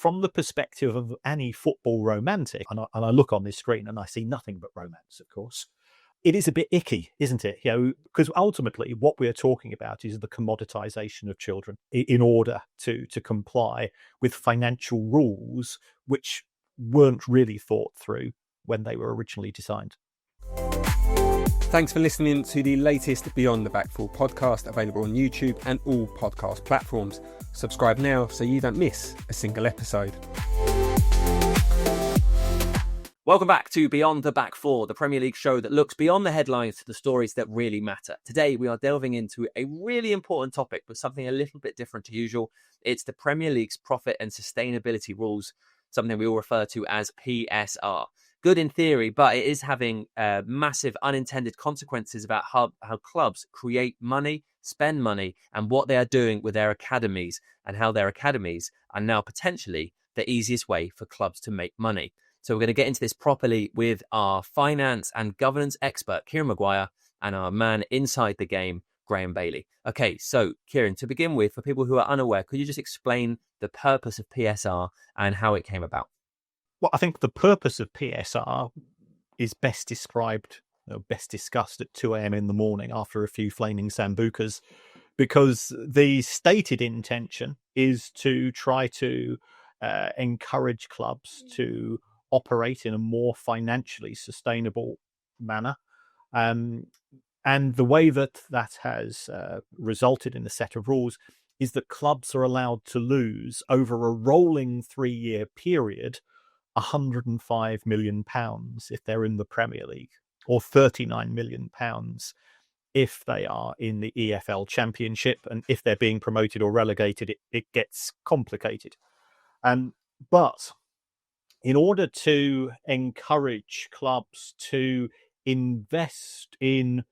from the perspective of any football romantic, and I look on this screen and I see nothing but romance, of course, it is a bit icky, isn't it? Because ultimately what we're talking about is the commoditization of children in order to comply with financial rules which weren't really thought through when they were originally designed. Thanks for listening to the latest Beyond the Backfall podcast, available on YouTube and all podcast platforms. Subscribe now so you don't miss a single episode. Welcome back to Beyond the Back Four, the Premier League show that looks beyond the headlines to the stories that really matter. Today, we are delving into a really important topic, but something a little bit different to usual. It's the Premier League's profit and sustainability rules, something we all refer to as PSR. Good in theory, but it is having massive unintended consequences about how clubs create money, spend money, and what they are doing with their academies, and how their academies are now potentially the easiest way for clubs to make money. So we're going to get into this properly with our finance and governance expert, Kieran Maguire, and our man inside the game, Graeme Bailey. Okay, so Kieran, to begin with, for people who are unaware, could you just explain the purpose of PSR and how it came about? Well, I think the purpose of PSR is best described, best discussed at 2 a.m. in the morning after a few flaming sambucas, because the stated intention is to try to encourage clubs to operate in a more financially sustainable manner. And the way that has resulted in a set of rules is that clubs are allowed to lose over a rolling 3-year period £105 million if they're in the Premier League, or £39 million if they are in the EFL Championship. And if they're being promoted or relegated, it gets complicated. But in order to encourage clubs to invest in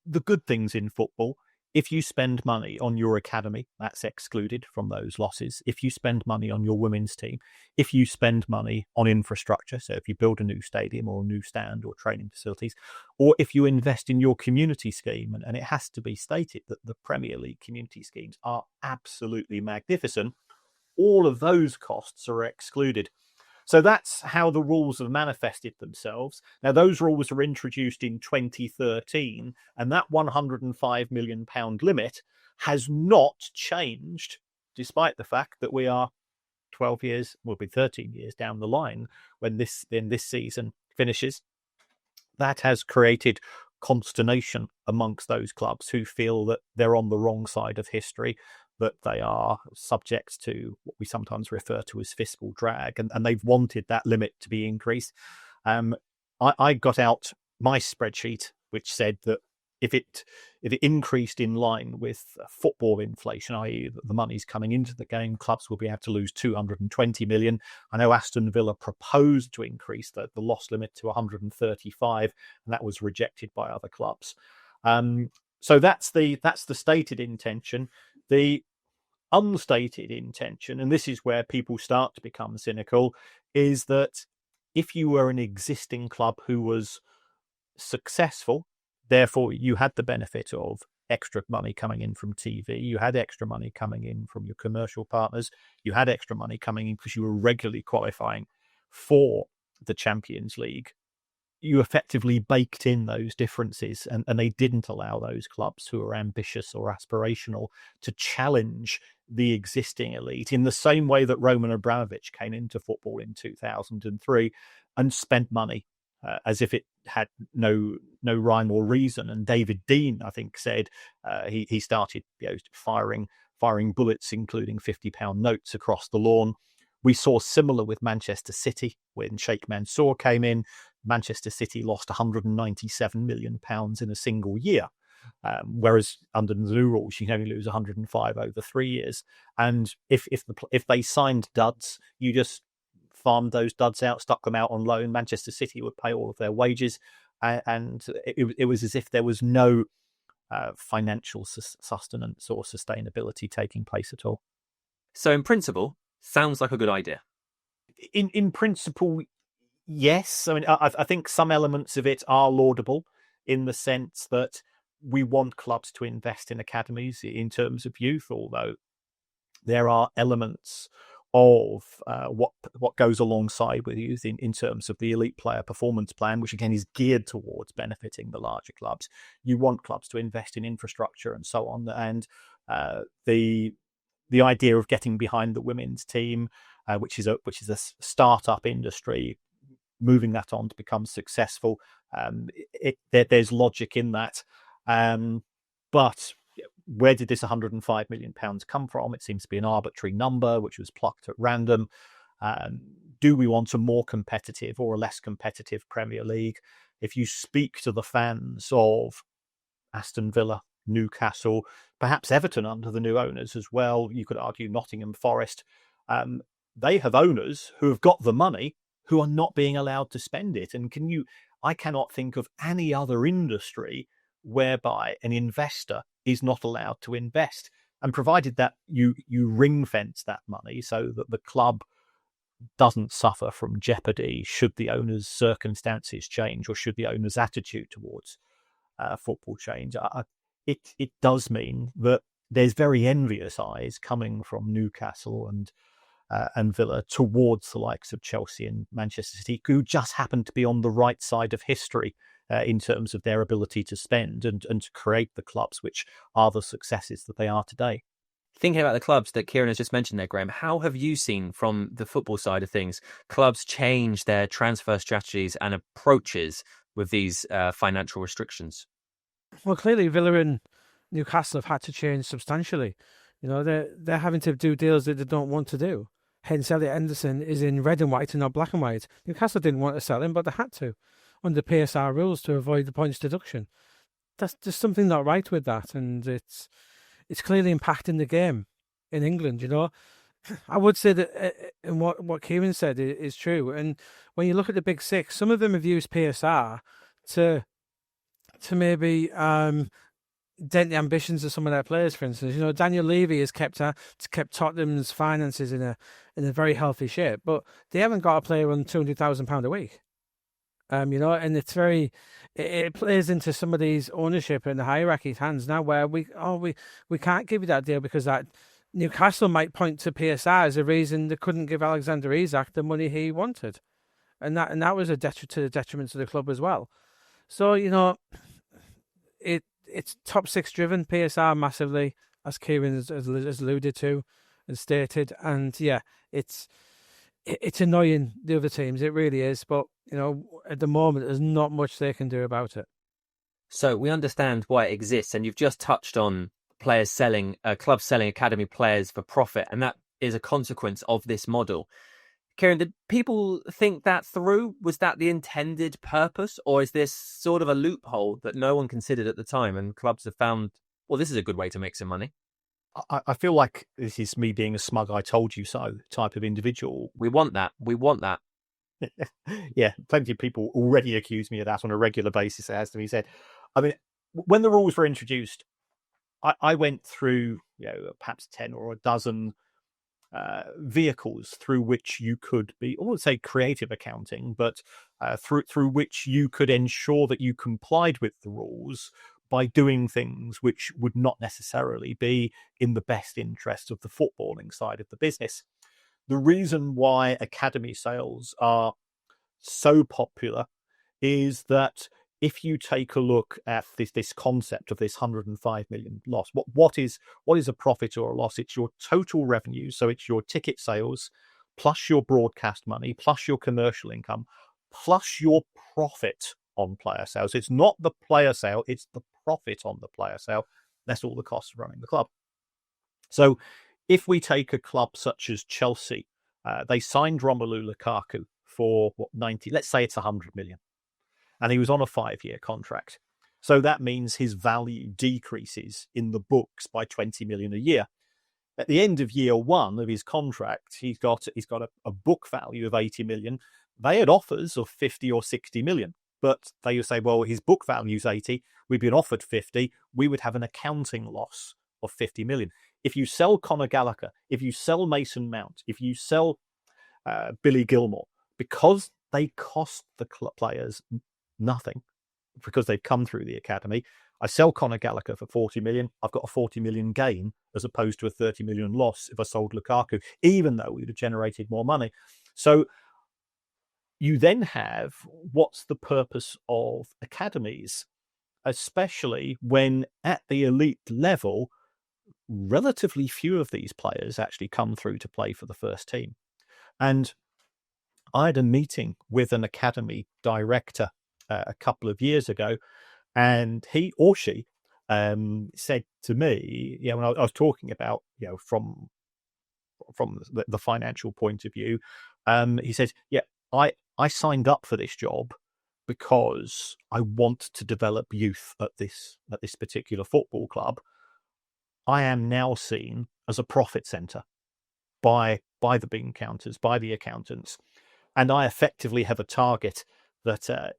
the good things in football, if you spend money on your academy, that's excluded from those losses. If you spend money on your women's team, if you spend money on infrastructure, so if you build a new stadium or a new stand or training facilities, or if you invest in your community scheme, and it has to be stated that the Premier League community schemes are absolutely magnificent, all of those costs are excluded. So that's how the rules have manifested themselves. Now, those rules were introduced in 2013, and that £105 million limit has not changed, despite the fact that we are 12 years, will be 13 years down the line when this season finishes. That has created consternation amongst those clubs who feel that they're on the wrong side of history, that they are subject to what we sometimes refer to as fiscal drag, and they've wanted that limit to be increased. I got out my spreadsheet, which said that if it increased in line with football inflation, i.e. the money's coming into the game, clubs will be able to lose 220 million. I know Aston Villa proposed to increase the loss limit to 135, and that was rejected by other clubs. So that's the stated intention. The unstated intention, and this is where people start to become cynical, is that if you were an existing club who was successful, therefore you had the benefit of extra money coming in from TV, you had extra money coming in from your commercial partners, you had extra money coming in because you were regularly qualifying for the Champions League, you effectively baked in those differences, and they didn't allow those clubs who are ambitious or aspirational to challenge the existing elite in the same way that Roman Abramovich came into football in 2003 and spent money as if it had no rhyme or reason. And David Dean, I think, said he started firing bullets, including £50 notes, across the lawn. We saw similar with Manchester City when Sheikh Mansour came in. Manchester City lost £197 million in a single year, whereas under the new rules, you can only lose 105 over 3 years. And if they signed duds, you just farmed those duds out, stuck them out on loan. Manchester City would pay all of their wages, and it was as if there was no financial sustenance or sustainability taking place at all. So in principle, sounds like a good idea. In principle, yes. I mean, I think some elements of it are laudable in the sense that we want clubs to invest in academies in terms of youth, although there are elements of what goes alongside with you in terms of the elite player performance plan, which again is geared towards benefiting the larger clubs. You want clubs to invest in infrastructure and so on, and the idea of getting behind the women's team, which is a startup industry, moving that on to become successful. There's logic in that, but where did this £105 million come from? It seems to be an arbitrary number which was plucked at random. Do we want a more competitive or a less competitive Premier League? If you speak to the fans of Aston Villa, Newcastle, perhaps Everton under the new owners as well, you could argue Nottingham Forest, they have owners who have got the money who are not being allowed to spend it. And I cannot think of any other industry whereby an investor is not allowed to invest. And provided that you ring fence that money so that the club doesn't suffer from jeopardy should the owner's circumstances change or should the owner's attitude towards football change, it does mean that there's very envious eyes coming from Newcastle and Villa towards the likes of Chelsea and Manchester City, who just happen to be on the right side of history in terms of their ability to spend and to create the clubs which are the successes that they are today. Thinking about the clubs that Kieran has just mentioned there, Graeme, how have you seen from the football side of things clubs change their transfer strategies and approaches with these financial restrictions? Well, clearly Villa and Newcastle have had to change substantially. They're having to do deals that they don't want to do. Hence, Elliot Henderson is in red and white and not black and white. Newcastle didn't want to sell him, but they had to, under PSR rules, to avoid the points deduction. There's something not right with that, and it's clearly impacting the game in England. I would say that, and what Kieran said is true. And when you look at the big six, some of them have used PSR to maybe dent the ambitions of some of their players. For instance, Daniel Levy has kept Tottenham's finances in a very healthy shape, but they haven't got a player on £200,000 a week. And it's it plays into some of these ownership and the hierarchy's hands now, where we can't give you that deal because that Newcastle might point to PSR as a reason they couldn't give Alexander Isak the money he wanted, and that was a detriment to the club as well. So it's top six driven, PSR massively, as Kieran has alluded to and stated, and it's annoying the other teams. It really is, but at the moment there's not much they can do about it. So we understand why it exists, and you've just touched on clubs selling academy players for profit, and that is a consequence of this model. Kieran, did people think that through? Was that the intended purpose, or is this sort of a loophole that no one considered at the time and clubs have found, well, this is a good way to make some money? I feel like this is me being a smug I told you so type of individual. We want that. Yeah, plenty of people already accuse me of that on a regular basis, it has to be said. I mean, when the rules were introduced, I went through perhaps 10 or a dozen vehicles through which you could be, I wouldn't say creative accounting, but through which you could ensure that you complied with the rules by doing things which would not necessarily be in the best interest of the footballing side of the business. The reason why academy sales are so popular is that if you take a look at this concept of this 105 million loss, what is a profit or a loss? It's your total revenue, so it's your ticket sales plus your broadcast money plus your commercial income plus your profit on player sales. It's not the player sale, it's the profit on the player sale. That's all the costs of running the club. So if we take a club such as Chelsea, they signed Romelu Lukaku for 90, let's say it's 100 million. And he was on a 5-year contract. So that means his value decreases in the books by 20 million a year. At the end of year one of his contract, he's got a book value of 80 million. They had offers of 50 or 60 million. But they would say, well, his book value is 80. We've been offered 50. We would have an accounting loss of 50 million. If you sell Conor Gallagher, if you sell Mason Mount, if you sell Billy Gilmore, because they cost the players nothing, because they've come through the academy, I sell Conor Gallagher for 40 million. I've got a 40 million gain as opposed to a 30 million loss if I sold Lukaku, even though we would have generated more money. So you then have, what's the purpose of academies, especially when at the elite level, relatively few of these players actually come through to play for the first team. And I had a meeting with an academy director a couple of years ago, and he or she said to me, when I was talking about, from the financial point of view, he said, I signed up for this job because I want to develop youth at this particular football club. I am now seen as a profit center by the bean counters, by the accountants, and I effectively have a target that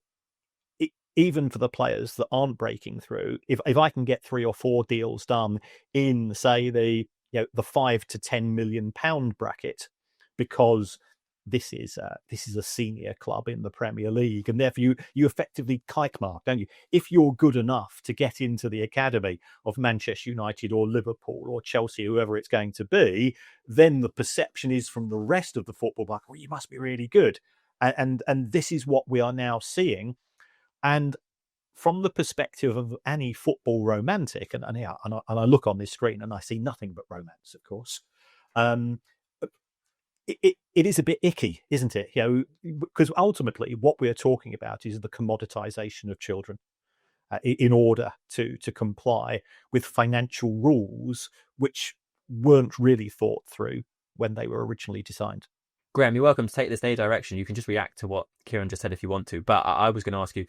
even for the players that aren't breaking through, if I can get 3 or 4 deals done in, say, the £5 to £10 million bracket, because this is a senior club in the Premier League, and therefore you effectively kike mark, don't you? If you're good enough to get into the academy of Manchester United or Liverpool or Chelsea, whoever it's going to be, then the perception is from the rest of the football market, well, you must be really good, and this is what we are now seeing. And from the perspective of any football romantic, and I look on this screen and I see nothing but romance, of course. It is a bit icky, isn't it? Because ultimately what we are talking about is the commoditization of children in order to comply with financial rules which weren't really thought through when they were originally designed. Graeme, you're welcome to take this in any direction. You can just react to what Kieran just said if you want to. But I was going to ask you,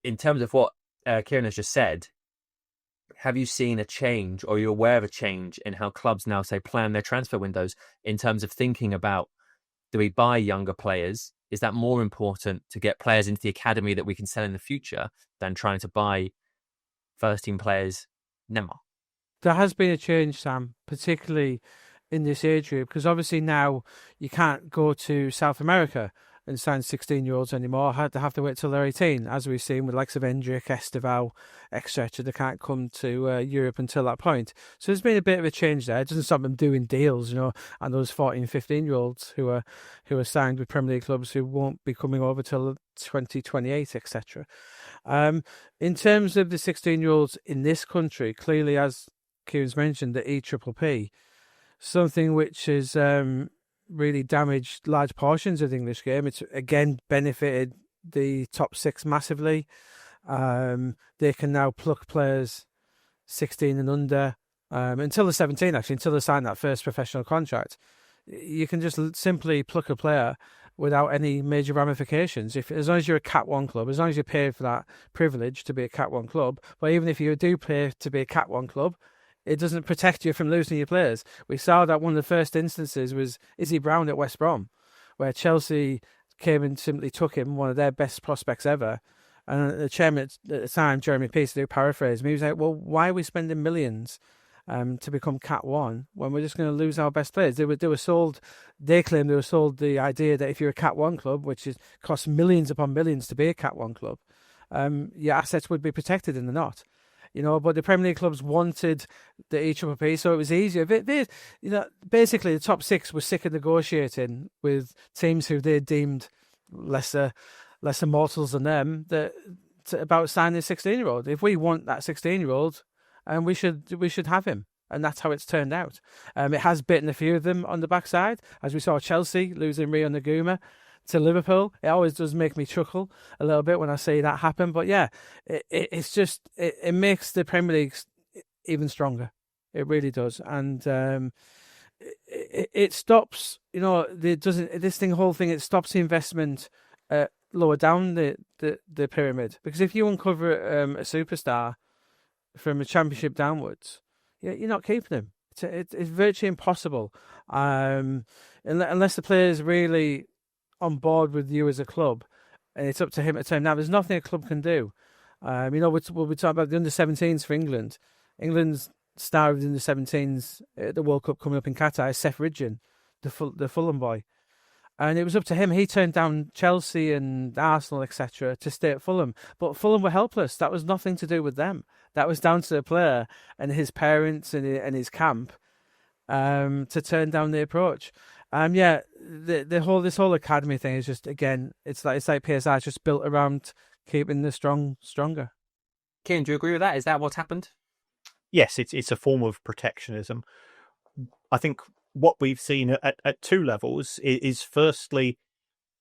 in terms of what Kieran has just said, have you seen a change, or are you aware of a change in how clubs now, say, plan their transfer windows in terms of thinking about, do we buy younger players? Is that more important to get players into the academy that we can sell in the future than trying to buy first-team players now? There has been a change, Sam, particularly in this age group, because obviously now you can't go to South America and sign 16-year-olds anymore. They have to wait till they're 18, as we've seen with likes of Hendrick, Esteval, etc. They can't come to Europe until that point. So there's been a bit of a change there. It doesn't stop them doing deals, and those 14, 15-year-olds who are signed with Premier League clubs who won't be coming over till 2028, etc. In terms of the 16-year-olds in this country, clearly, as Kieran's mentioned, the EPPP, something which is really damaged large portions of the English game. It's again benefited the top 6 massively. They can now pluck players 16 and under until they're 17, actually, until they sign that first professional contract. You can just simply pluck a player without any major ramifications. As long as you're a Cat 1 club, as long as you pay for that privilege to be a Cat 1 club, but even if you do pay to be a Cat 1 club, it doesn't protect you from losing your players. We saw that one of the first instances was Izzy Brown at West Brom, where Chelsea came and simply took him, one of their best prospects ever. And the chairman at the time, Jeremy Peace, to paraphrase me, he was like, well, why are we spending millions to become Cat 1 when we're just going to lose our best players? They were sold, they claimed they were sold the idea that if you're a Cat 1 club, which costs millions upon millions to be a Cat 1 club, your assets would be protected, and they're not. But the Premier League clubs wanted the EPPP, so it was easier. Basically, the top 6 were sick of negotiating with teams who they deemed lesser mortals than them about signing a 16-year-old. If we want that 16-year-old, we should have him, and that's how it's turned out. It has bitten a few of them on the backside, as we saw Chelsea losing Rio Naguma to Liverpool. It always does make me chuckle a little bit when I see that happen. But yeah, it's just it makes the Premier League even stronger. It really does, and it stops. This whole thing. It stops the investment lower down the pyramid, because if you uncover a superstar from a championship downwards, you're not keeping him. It's virtually impossible unless the player's really on board with you as a club, and it's up to him to tell him. Now, there's nothing a club can do. We'll be talking about the under-17s for England. England's star of the under-17s at the World Cup coming up in Qatar is Seth Ridgen, the Fulham boy. And it was up to him. He turned down Chelsea and Arsenal, etc., to stay at Fulham. But Fulham were helpless. That was nothing to do with them. That was down to the player and his parents and his camp to turn down the approach. This whole academy thing is just, again, it's like PSR. It's just built around keeping the strong stronger. Kieran, do you agree with that? Is that what's happened? Yes, it's a form of protectionism. I think what we've seen at two levels is firstly,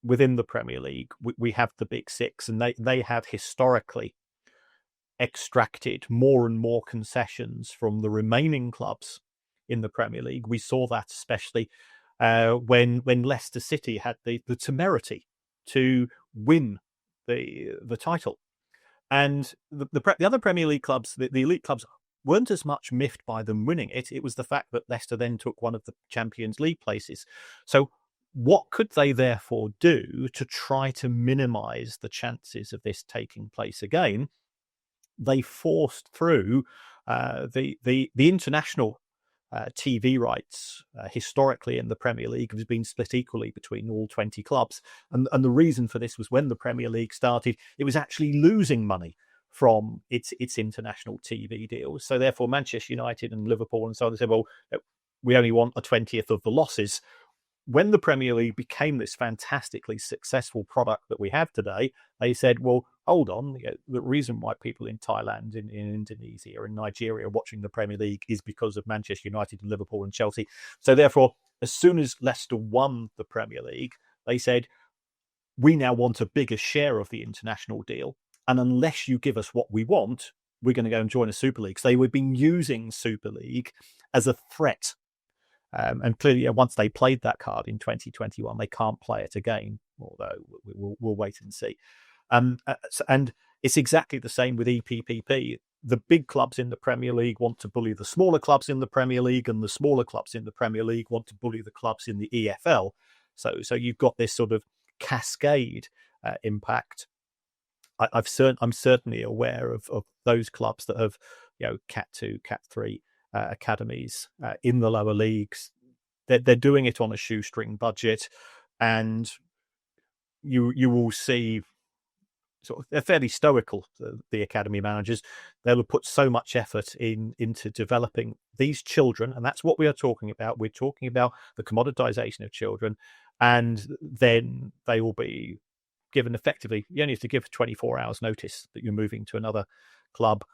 within the Premier League, we have the Big Six, and they have historically extracted more and more concessions from the remaining clubs in the Premier League. We saw that especially when Leicester City had the temerity to win the title. And the other Premier League clubs, the elite clubs, weren't as much miffed by them winning it. It was the fact that Leicester then took one of the Champions League places. So what could they therefore do to try to minimise the chances of this taking place again? They forced through the international TV rights historically in the Premier League has been split equally between all 20 clubs. And the reason for this was when the Premier League started, it was actually losing money from its international TV deals. So therefore, Manchester United and Liverpool and so on, they said, well, we only want a 20th of the losses. When the Premier League became this fantastically successful product that we have today, they said, well, hold on, the reason why people in Thailand, in Indonesia, and Nigeria are watching the Premier League is because of Manchester United and Liverpool and Chelsea. So therefore, as soon as Leicester won the Premier League, they said, we now want a bigger share of the international deal. And unless you give us what we want, we're going to go and join a Super League. So they've been using Super League as a threat. And clearly, once they played that card in 2021, they can't play it again, although we'll wait and see. And it's exactly the same with EPPP. The big clubs in the Premier League want to bully the smaller clubs in the Premier League, and the smaller clubs in the Premier League want to bully the clubs in the EFL. So you've got this sort of cascade impact. I'm certainly aware of those clubs that have, Cat 2, Cat 3 academies in the lower leagues. They're doing it on a shoestring budget, and you will see sort of they're fairly stoical. The academy managers, they'll put so much effort into developing these children, and that's what we are talking about. We're talking about the commoditization of children, and then they will be given effectively. You only have to give 24 hours notice that you're moving to another club.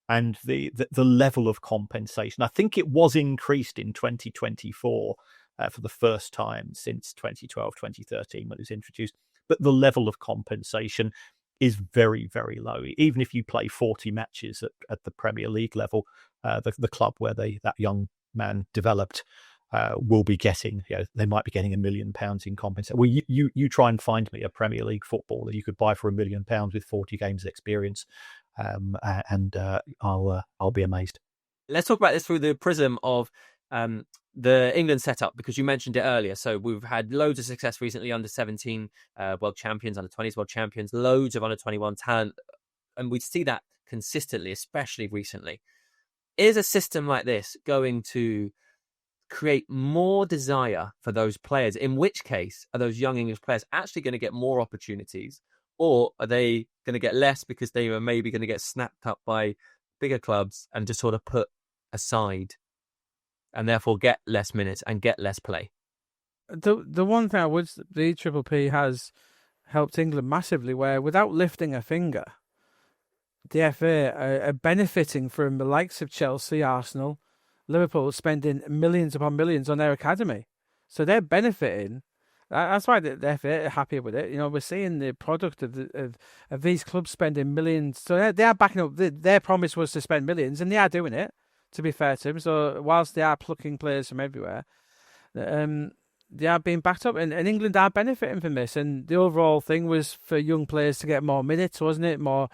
And the level of compensation, I think it was increased in 2024 for the first time since 2012, 2013 when it was introduced. But the level of compensation is very, very low. Even if you play 40 matches at the Premier League level, the club where that young man developed will be getting, they might be getting £1 million in compensation. Well, you try and find me a Premier League footballer you could buy for £1 million with 40 games experience. And I'll be amazed. Let's talk about this through the prism of the England setup, because you mentioned it earlier. So we've had loads of success recently, under 17 world champions, under 20s world champions, loads of under 21 talent, and we see that consistently, especially recently. Is a system like this going to create more desire for those players? In which case, are those young English players actually going to get more opportunities? Or are they going to get less because they are maybe going to get snapped up by bigger clubs and just sort of put aside, and therefore get less minutes and get less play? The one thing the EPPP has helped England massively, where without lifting a finger, the FA are benefiting from the likes of Chelsea, Arsenal, Liverpool spending millions upon millions on their academy. So they're benefiting. That's why the FA are happy with it. We're seeing the product of these clubs spending millions. So they are backing up. Their promise was to spend millions, and they are doing it, to be fair to them. So whilst they are plucking players from everywhere, they are being backed up, and England are benefiting from this. And the overall thing was for young players to get more minutes, wasn't it? More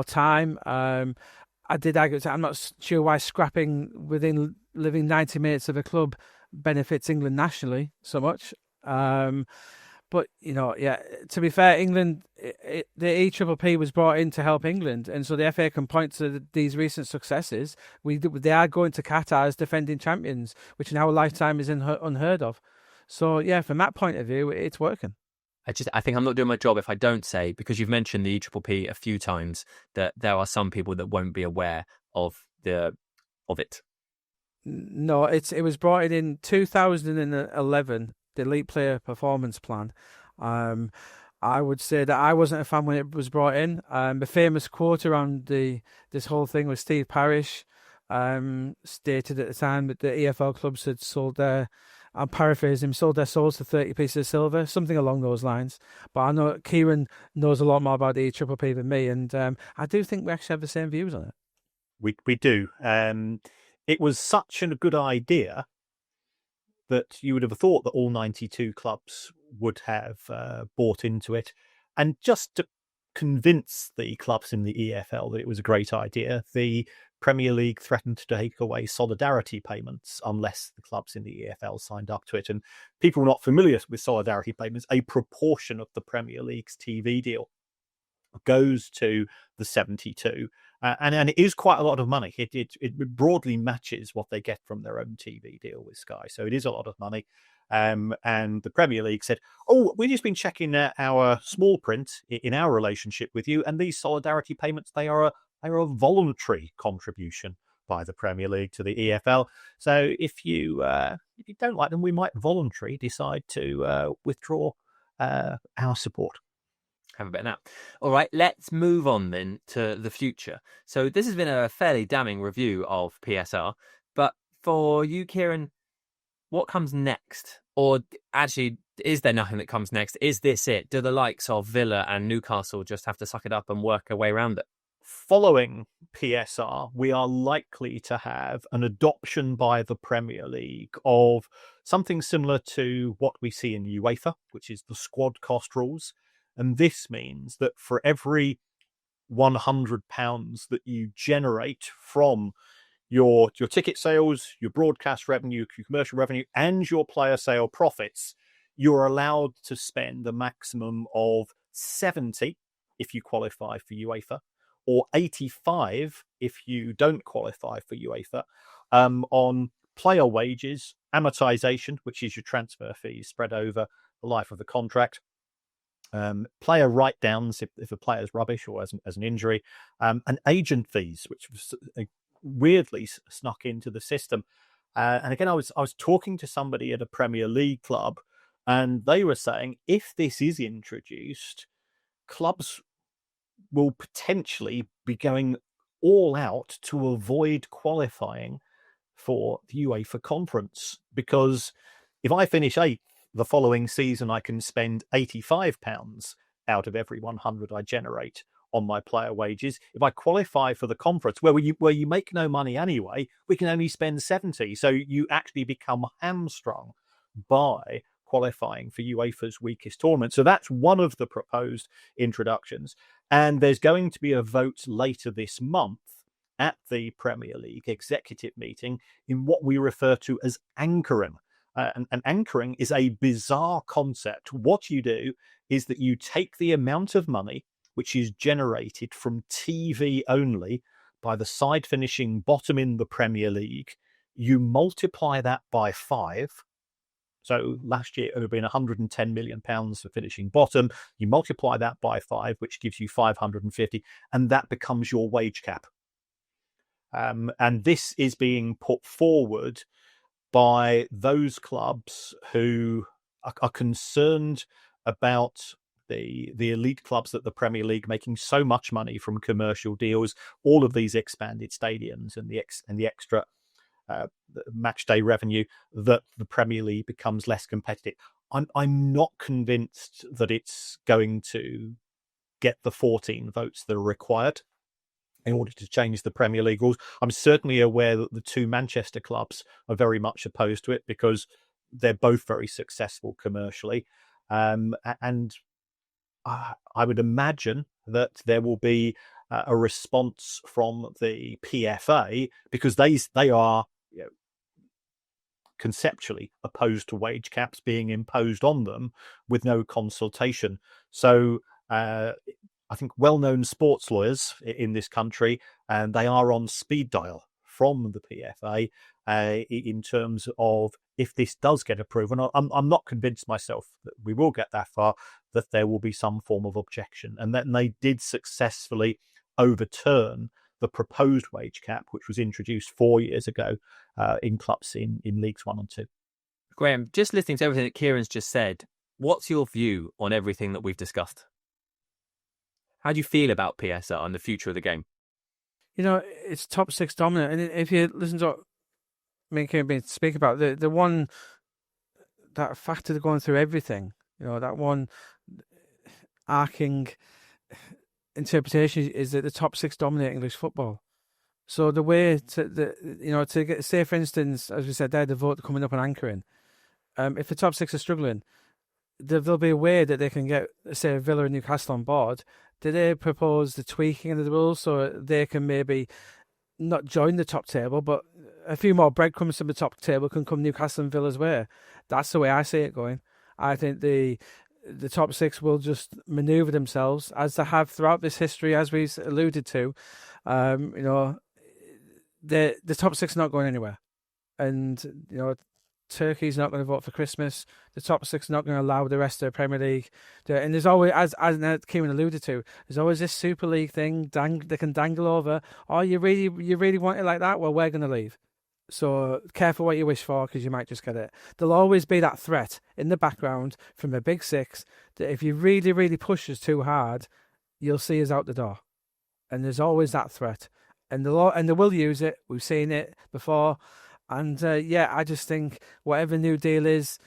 time. I did argue, I'm not sure why scrapping within living 90 minutes of a club benefits England nationally so much. But to be fair, England, the EPPP was brought in to help England, and so the FA can point to these recent successes. They are going to Qatar as defending champions, which in our lifetime is unheard of. So yeah, from that point of view, it's working. I think I'm not doing my job if I don't say, because you've mentioned the EPPP a few times, that there are some people that won't be aware of it. No, it was brought in 2011, the Elite Player Performance Plan. I would say that I wasn't a fan when it was brought in. The famous quote around this whole thing was Steve Parish stated at the time that the EFL clubs had sold their, I'm paraphrasing, sold their souls to 30 pieces of silver, something along those lines. But I know Kieran knows a lot more about the EPPP than me, and I do think we actually have the same views on it. We do. It was such a good idea that you would have thought that all 92 clubs would have bought into it. And just to convince the clubs in the EFL that it was a great idea, the Premier League threatened to take away solidarity payments unless the clubs in the EFL signed up to it. And people not familiar with solidarity payments, a proportion of the Premier League's TV deal goes to the 72. And it is quite a lot of money. It broadly matches what they get from their own TV deal with Sky. So it is a lot of money. And the Premier League said, "Oh, we've just been checking our small print in our relationship with you, and these solidarity payments, they are a voluntary contribution by the Premier League to the EFL. So if you don't like them, we might voluntarily decide to withdraw our support." Have a bit of that. All right, let's move on then to the future. So this has been a fairly damning review of PSR, but for you, Kieran, what comes next? Or actually, is there nothing that comes next? Is this it? Do the likes of Villa and Newcastle just have to suck it up and work their way around it? Following PSR, we are likely to have an adoption by the Premier League of something similar to what we see in UEFA, which is the squad cost rules. And this means that for every £100 that you generate from your ticket sales, your broadcast revenue, your commercial revenue, and your player sale profits, you're allowed to spend a maximum of 70 if you qualify for UEFA, or 85 if you don't qualify for UEFA, on player wages, amortization, which is your transfer fees spread over the life of the contract, player write-downs if a player's rubbish or as an injury, and agent fees, which was weirdly snuck into the system. And again, I was talking to somebody at a Premier League club, and they were saying if this is introduced, clubs will potentially be going all out to avoid qualifying for the UEFA conference, because if I finish 8th the following season, I can spend £85 out of every 100 I generate on my player wages. If I qualify for the conference, where you make no money anyway, we can only spend 70. So you actually become hamstrung by qualifying for UEFA's weakest tournament. So that's one of the proposed introductions. And there's going to be a vote later this month at the Premier League executive meeting in what we refer to as anchoring. And anchoring is a bizarre concept. What you do is that you take the amount of money which is generated from TV only by the side finishing bottom in the Premier League, you multiply that by 5. So last year it would have been £110 million for finishing bottom. You multiply that by 5, which gives you 550, and that becomes your wage cap. And this is being put forward by those clubs who are concerned about the elite clubs at the Premier League making so much money from commercial deals, all of these expanded stadiums and the extra match day revenue, that the Premier League becomes less competitive. I'm not convinced that it's going to get the 14 votes that are required in order to change the Premier League rules. I'm certainly aware that the two Manchester clubs are very much opposed to it because they're both very successful commercially. And I would imagine that there will be a response from the PFA because they are conceptually opposed to wage caps being imposed on them with no consultation. So I think well-known sports lawyers in this country, and they are on speed dial from the PFA, in terms of if this does get approved. And I'm not convinced myself that we will get that far, that there will be some form of objection. And then they did successfully overturn the proposed wage cap, which was introduced 4 years ago in clubs in Leagues 1 and 2. Graeme, just listening to everything that Kieran's just said, what's your view on everything that we've discussed? How do you feel about PSR and the future of the game? It's top six dominant. And if you listen to what me and Kieran speak about, the one, that factor going through everything, that one arcing interpretation is that the top six dominate English football. So the way to get, say for instance, as we said there, the vote coming up on anchoring, if the top six are struggling, there'll be a way that they can get, say, Villa and Newcastle on board. Do they propose the tweaking of the rules so they can maybe not join the top table, but a few more breadcrumbs from the top table can come Newcastle and Villa's way? That's the way I see it going. I think the top six will just manoeuvre themselves as they have throughout this history, as we alluded to. The top six are not going anywhere, and Turkey's not going to vote for Christmas. The top six are not going to allow the rest of the Premier League. And there's always, as Kieran alluded to, there's always this Super League thing they can dangle over. Oh, you really want it like that? Well, we're going to leave. So careful what you wish for, because you might just get it. There'll always be that threat in the background from a big six that if you really, really push us too hard, you'll see us out the door. And there's always that threat. And they will use it. We've seen it before. And I just think whatever new deal is,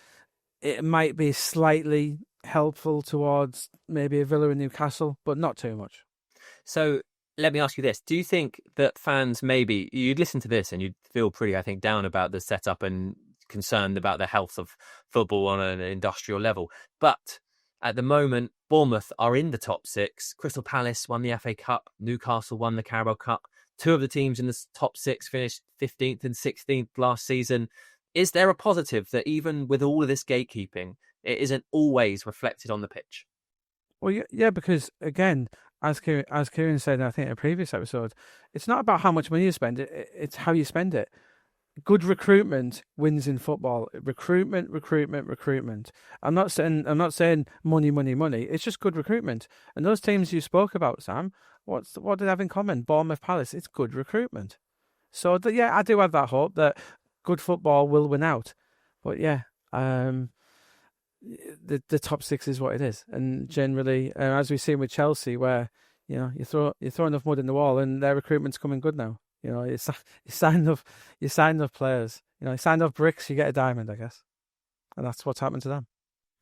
it might be slightly helpful towards maybe a Villa and Newcastle, but not too much. So let me ask you this. Do you think that fans, maybe you'd listen to this and you'd feel pretty, I think, down about the setup and concerned about the health of football on an industrial level? But at the moment, Bournemouth are in the top six. Crystal Palace won the FA Cup. Newcastle won the Carabao Cup. Two of the teams in the top six finished 15th and 16th last season. Is there a positive that even with all of this gatekeeping, it isn't always reflected on the pitch? Well, yeah, because again, as Kieran said, I think in a previous episode, it's not about how much money you spend, it's how you spend it. Good recruitment wins in football. Recruitment. I'm not saying money. It's just good recruitment. And those teams you spoke about, Sam, what do they have in common? Bournemouth, Palace. It's good recruitment. So I do have that hope that good football will win out. But the top six is what it is. And generally, as we've seen with Chelsea, where you throw enough mud in the wall, and their recruitment's coming good now. You sign enough players. You sign enough bricks, you get a diamond, I guess. And that's what's happened to them.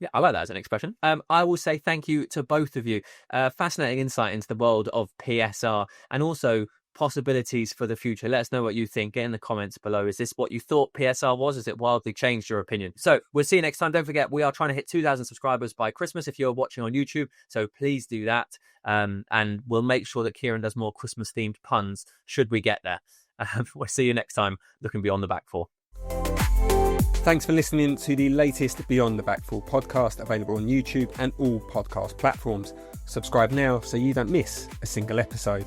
Yeah, I like that as an expression. I will say thank you to both of you. Fascinating insight into the world of PSR and also possibilities for the future. Let us know what you think. Get in the comments below. Is this what you thought PSR was? Has it wildly changed your opinion? So we'll see you next time. Don't forget, we are trying to hit 2,000 subscribers by Christmas if you're watching on YouTube. So please do that. And we'll make sure that Kieran does more Christmas themed puns should we get there. We'll see you next time looking beyond the back four. Thanks for listening to the latest Beyond the Back Four podcast, available on YouTube and all podcast platforms. Subscribe now so you don't miss a single episode.